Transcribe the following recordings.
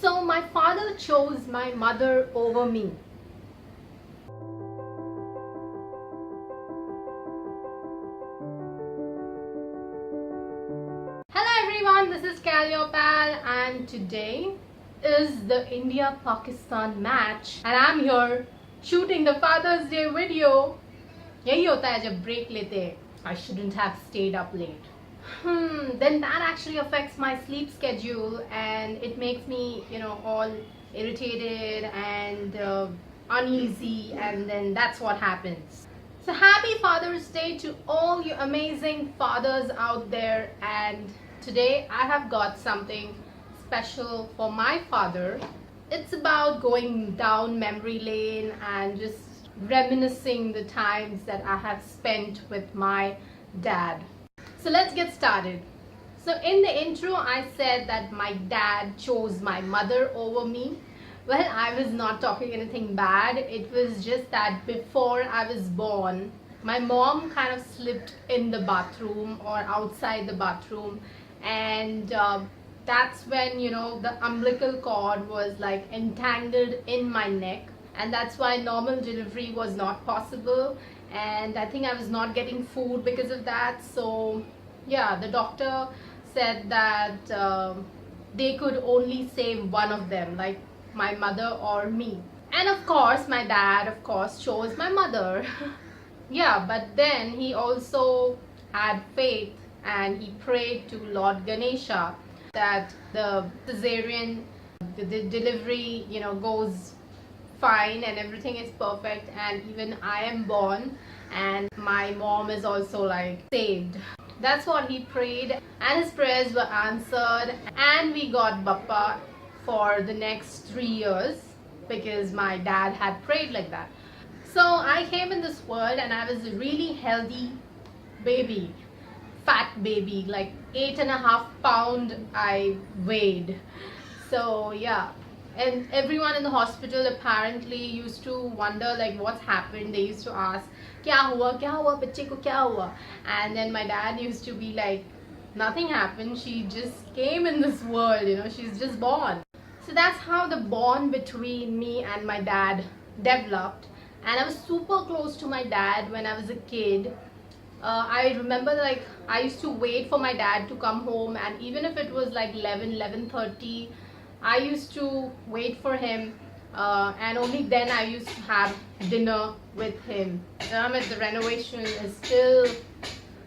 So my father chose my mother over me. Hello everyone, this is Calliope and today is the India-Pakistan match and I'm here shooting the Father's Day video. यही होता है जब break लेते हैं. I shouldn't have stayed up late. Then that actually affects my sleep schedule and it makes me, all irritated and uneasy, and then that's what happens. So happy Father's Day to all you amazing fathers out there, and today I have got something special for my father. It's about going down memory lane and just reminiscing the times that I have spent with my dad. So let's get started. So in the intro I said that my dad chose my mother over me. Well, I was not talking anything bad. It was just that before I was born, my mom kind of slipped in the bathroom or outside the bathroom, and that's when the umbilical cord was like entangled in my neck, and that's why normal delivery was not possible, and I think I was not getting food because of that. So yeah, the doctor said that they could only save one of them, like my mother or me. And of course my dad chose my mother. Yeah, but then he also had faith and he prayed to Lord Ganesha that the cesarean, the delivery goes fine and everything is perfect, and even I am born and my mom is also like saved. That's what he prayed, and his prayers were answered, and we got Bappa for the next 3 years because my dad had prayed like that. So I came in this world and I was a really healthy baby, fat baby, like 8.5 pounds I weighed. So yeah, and everyone in the hospital apparently used to wonder like what's happened. They used to ask, क्या हुआ बच्चे को क्या हुआ? And then my dad used to be like, nothing happened, she just came in this world, she's just born. So that's how the bond between me and my dad developed, and I was super close to my dad when I was a kid. I remember like I used to wait for my dad to come home, and even if it was like 11:30, I used to wait for him, and only then I used to have dinner with him. The renovation is still,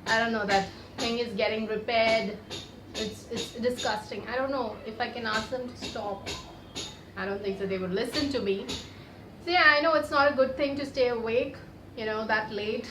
I don't know, that thing is getting repaired. It's disgusting. I don't know if I can ask them to stop. I don't think so they would listen to me. So yeah, I know it's not a good thing to stay awake, that late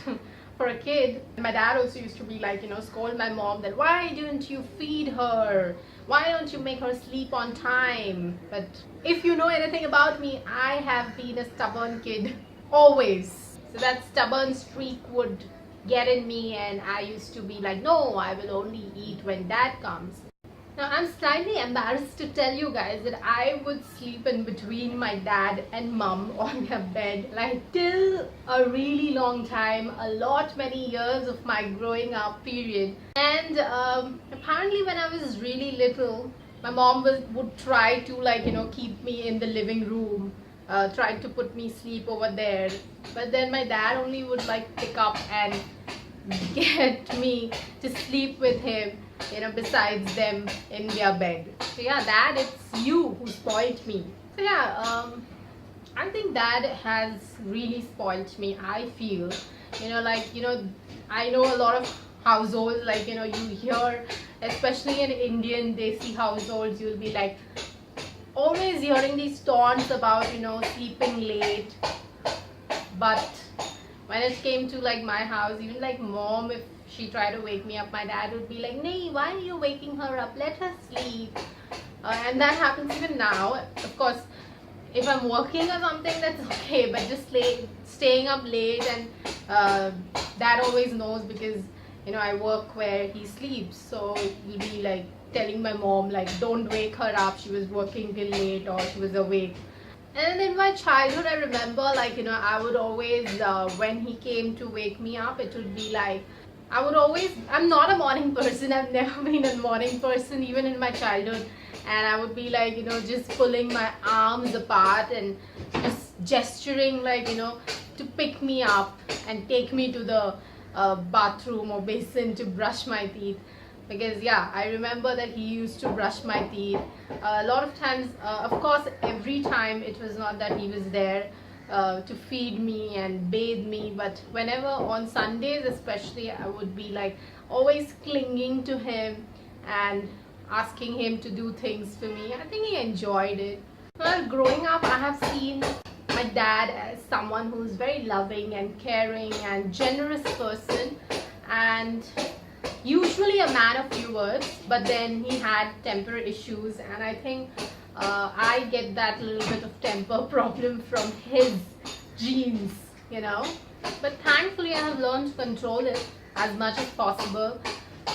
for a kid. My dad also used to be like, scold my mom that why didn't you feed her? Why don't you make her sleep on time? But if you know anything about me, I have been a stubborn kid always. So that stubborn streak would get in me, and I used to be like, no, I will only eat when dad comes. Now I'm slightly embarrassed to tell you guys that I would sleep in between my dad and mom on their bed like till a really long time, many years of my growing up period. And apparently when I was really little, my mom would try to keep me in the living room, try to put me sleep over there, but then my dad only would pick up and get me to sleep with him, besides them in their bed. So yeah, Dad, it's you who spoiled me. So yeah, I think Dad has really spoiled me, I feel. I know a lot of households, you hear, especially in Indian Desi households, you'll be like always hearing these taunts about, sleeping late. But when it came to my house, even mom, if she tried to wake me up, my dad would be like, "Nay, why are you waking her up? Let her sleep." And that happens even now. Of course, if I'm working or something, that's okay. But just staying up late, and dad always knows because I work where he sleeps. So he'll be telling my mom don't wake her up. She was working till late, or she was awake. And in my childhood, I remember I would always, when he came to wake me up, it would be I'm not a morning person. I've never been a morning person even in my childhood. and I would be like, just pulling my arms apart and just gesturing like, to pick me up and take me to the bathroom or basin to brush my teeth. Because yeah, I remember that he used to brush my teeth a lot of times. Of course, every time it was not that he was there to feed me and bathe me, but whenever on Sundays especially, I would be like always clinging to him and asking him to do things for me. I think he enjoyed it. Well, growing up, I have seen my dad as someone who's very loving and caring and generous person, and usually a man of few words, but then he had temper issues, and I think I get that little bit of temper problem from his genes, but thankfully I have learned to control it as much as possible,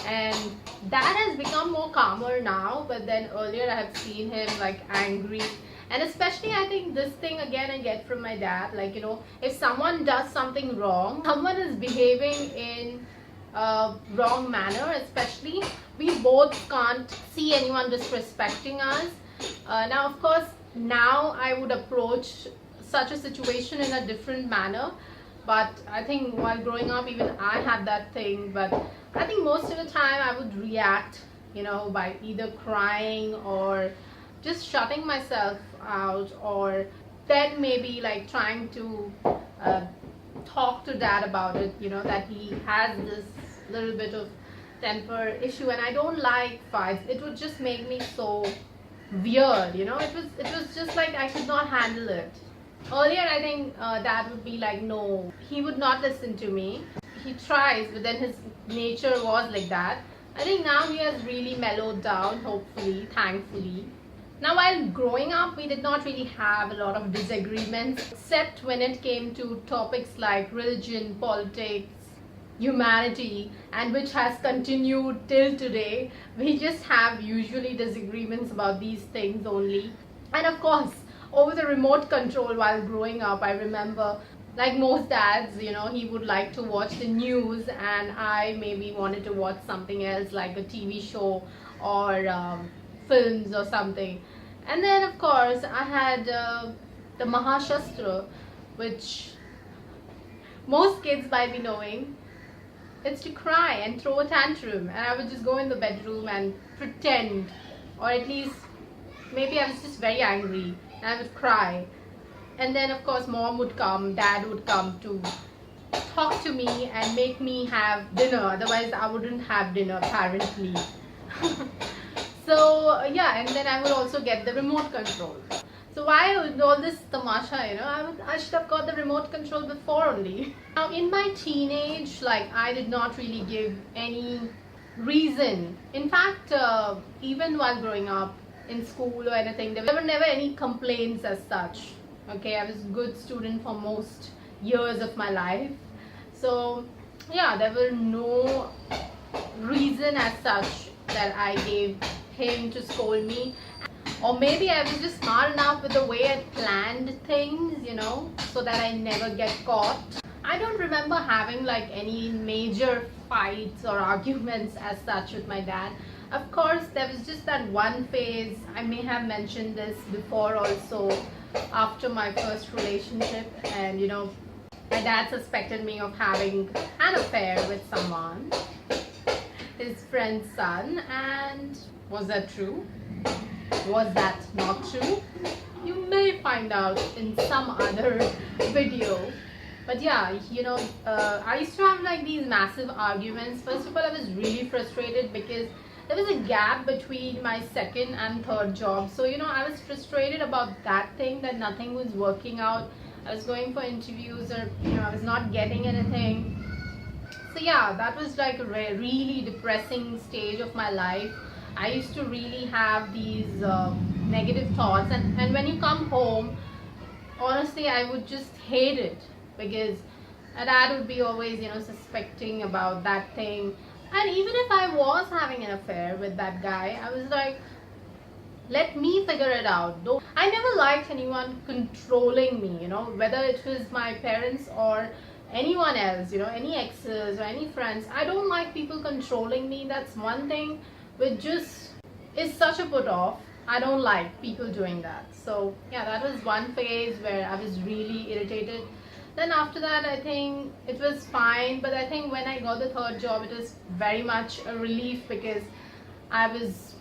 and that has become more calmer now. But then earlier I have seen him like angry, and especially I think this thing again I get from my dad, like, if someone does something wrong, someone is behaving in wrong manner, especially, we both can't see anyone disrespecting us. Now of course, now I would approach such a situation in a different manner, but I think while growing up even I had that thing. But I think most of the time I would react, by either crying or just shutting myself out, or then maybe like trying to talk to dad about it, that he has this little bit of temper issue and I don't like fights. It would just make me so weird, it was just like I could not handle it. Earlier I think dad would be like, no, he would not listen to me. He tries, but then his nature was like that. I think now he has really mellowed down, hopefully, thankfully. Now, while growing up, we did not really have a lot of disagreements, except when it came to topics like religion, politics, humanity, and which has continued till today. We just have usually disagreements about these things only. And of course, over the remote control while growing up, I remember, like most dads, he would like to watch the news and I maybe wanted to watch something else like a TV show or films or something. And then of course I had the Mahashastra, which most kids might be knowing. It's to cry and throw a tantrum, and I would just go in the bedroom and pretend, or at least maybe I was just very angry and I would cry. And then of course mom would come, dad would come to talk to me and make me have dinner, otherwise I wouldn't have dinner apparently. So yeah, and then I would also get the remote control. So why all this tamasha, I should have got the remote control before only. Now in my teenage, like, I did not really give any reason. In fact, even while growing up in school or anything, there were never any complaints as such. Okay, I was a good student for most years of my life. So yeah, there were no reason as such that I gave him to scold me. Or maybe I was just smart enough with the way I planned things, so that I never get caught. I don't remember having like any major fights or arguments as such with my dad. Of course, there was just that one phase, I may have mentioned this before also, after my first relationship, and my dad suspected me of having an affair with someone, his friend's son. And was that true? Was that not true? You may find out in some other video. But yeah, I used to have like these massive arguments. First of all, I was really frustrated because there was a gap between my second and third job. So I was frustrated about that thing, that nothing was working out. I was going for interviews, or I was not getting anything. So yeah, that was like a really depressing stage of my life. I used to really have these negative thoughts, and when you come home, honestly I would just hate it, because my dad would be always suspecting about that thing. And even if I was having an affair with that guy, I was like, let me figure it out. I never liked anyone controlling me, whether it was my parents or anyone else, any exes or any friends. I don't like people controlling me. That's one thing which just is such a put off. I don't like people doing that. So yeah, that was one phase where I was really irritated. Then after that, I think it was fine. But I think when I got the third job, it was very much a relief because I was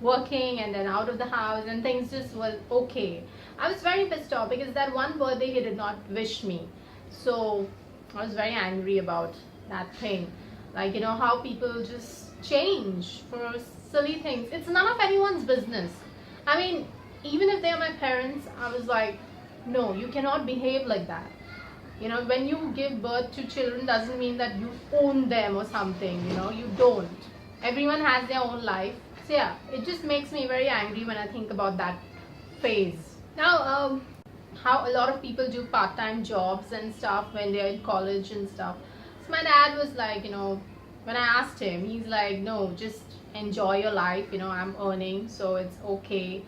working and then out of the house and things just were okay. I was very pissed off because that one birthday he did not wish me. So I was very angry about that thing. Like, you know, how people just change for silly things. It's none of anyone's business. I mean, even if they are my parents, I was like, no, you cannot behave like that. You know, when you give birth to children doesn't mean that you own them or something, you know, you don't. Everyone has their own life. So yeah, it just makes me very angry when I think about that phase. Now, how a lot of people do part-time jobs and stuff when they're in college and stuff. So my dad was like, you know, when I asked him, he's like, no, just enjoy your life, you know, I'm earning, so it's okay.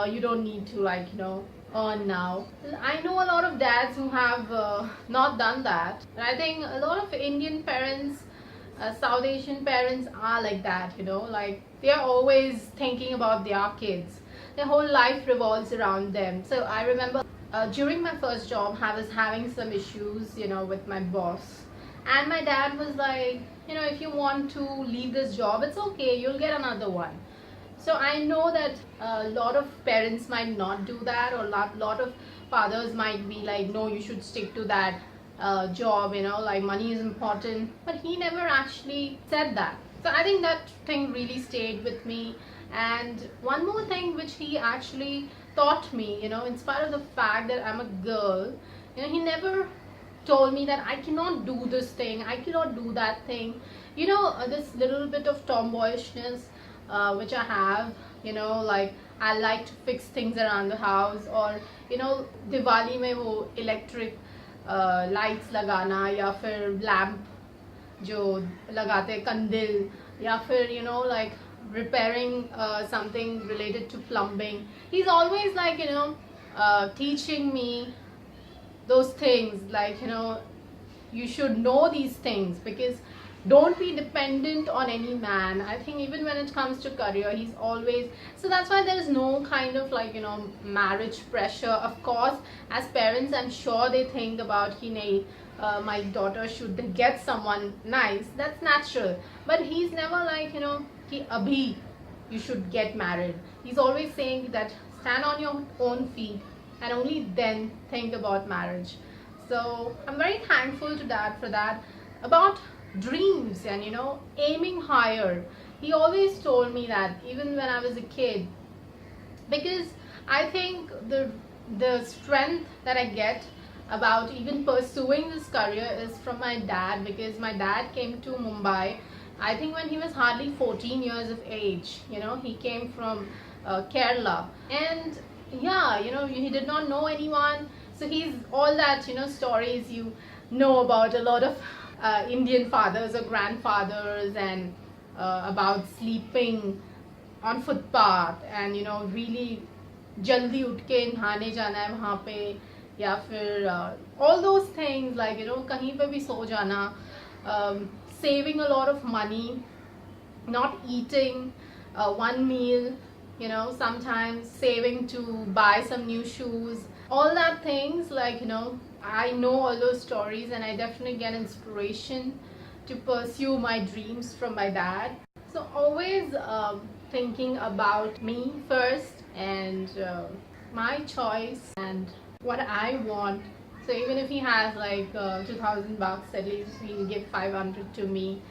You don't need to, like, you know, earn now. I know a lot of dads who have not done that. And I think a lot of Indian parents, South Asian parents are like that, you know, like they're always thinking about their kids. Their whole life revolves around them. So I remember during my first job, I was having some issues, you know, with my boss. And my dad was like, you know, if you want to leave this job, it's okay, you'll get another one. So I know that a lot of parents might not do that, or a lot of fathers might be like, no, you should stick to that job, you know, like money is important. But he never actually said that. So I think that thing really stayed with me. And one more thing which he actually taught me, you know, in spite of the fact that I'm a girl, you know, he never told me that I cannot do this thing, I cannot do that thing. You know, this little bit of tomboyishness which I have, you know, like I like to fix things around the house, or you know, Diwali mein wo electric lights lagana, या फिर lamp जो लगाते kandil, या फिर you know, like repairing something related to plumbing. He's always like, you know, teaching me those things, like, you know, you should know these things because don't be dependent on any man. I think even when it comes to career, he's always, so that's why there's no kind of like, you know, marriage pressure. Of course, as parents, I'm sure they think about my daughter should get someone nice. That's natural. But he's never like, you know, abhi you should get married. He's always saying that stand on your own feet and only then think about marriage. So I'm very thankful to dad for that. About dreams and, you know, aiming higher, he always told me that even when I was a kid, because I think the strength that I get about even pursuing this career is from my dad, because my dad came to Mumbai, I think when he was hardly 14 years of age. You know, he came from Kerala, and yeah, you know, he did not know anyone. So he's all that, you know, stories you know about a lot of Indian fathers or grandfathers, and about sleeping on footpath, and you know, really jaldi उठ के नहाने जाना है वहाँ पे, या फिर all those things, like, you know, कहीं पे भी सो जाना, saving a lot of money, not eating one meal, you know, sometimes saving to buy some new shoes, all that things, like, you know, I know all those stories, and I definitely get inspiration to pursue my dreams from my dad. So always thinking about me first, and my choice and what I want. So even if he has like 2,000 bucks, at least he'll give 500 to me.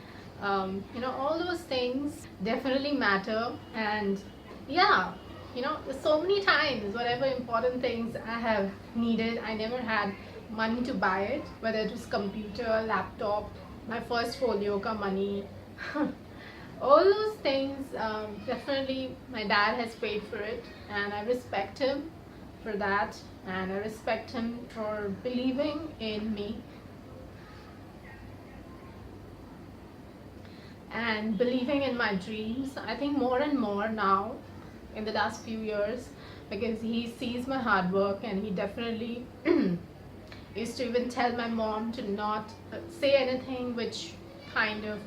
You know, all those things definitely matter. And yeah, you know, so many times whatever important things I have needed, I never had money to buy it, whether it was computer, laptop, my first folio ka money. All those things, definitely my dad has paid for it, and I respect him for that, and I respect him for believing in me and believing in my dreams. I think more and more now in the last few years, because he sees my hard work, and he definitely used to even tell my mom to not say anything which kind of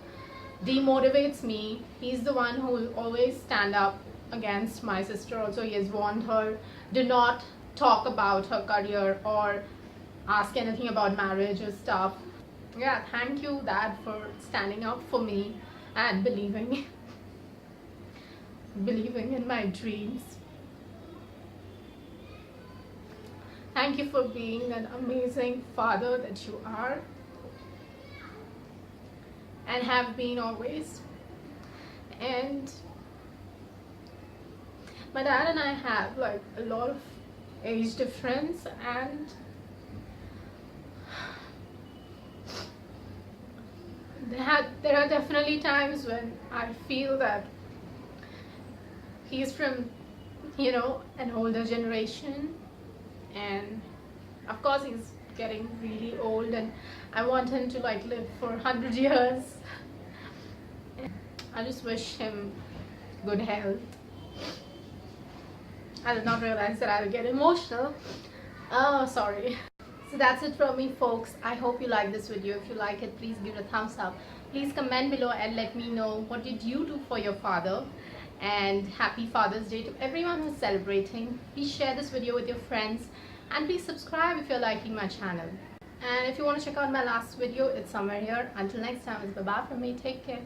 demotivates me. He's the one who will always stand up against my sister also. He has warned her, do not talk about her career or ask anything about marriage or stuff. Yeah, thank you, Dad, for standing up for me and believing in my dreams. Thank you for being an amazing father that you are and have been always. And my dad and I have like a lot of age difference, and there are definitely times when I feel that he's from, an older generation, and of course he's getting really old, and I want him to like live for 100 years. I just wish him good health. I did not realize that I would get emotional. Oh, sorry. So that's it from me, folks. I hope you like this video. If you like it, please give it a thumbs up. Please comment below and let me know what did you do for your father. And happy Father's Day to everyone who's celebrating. Please share this video with your friends, and please subscribe if you're liking my channel. And if you want to check out my last video, it's somewhere here. Until next time, it's bye-bye from me. Take care.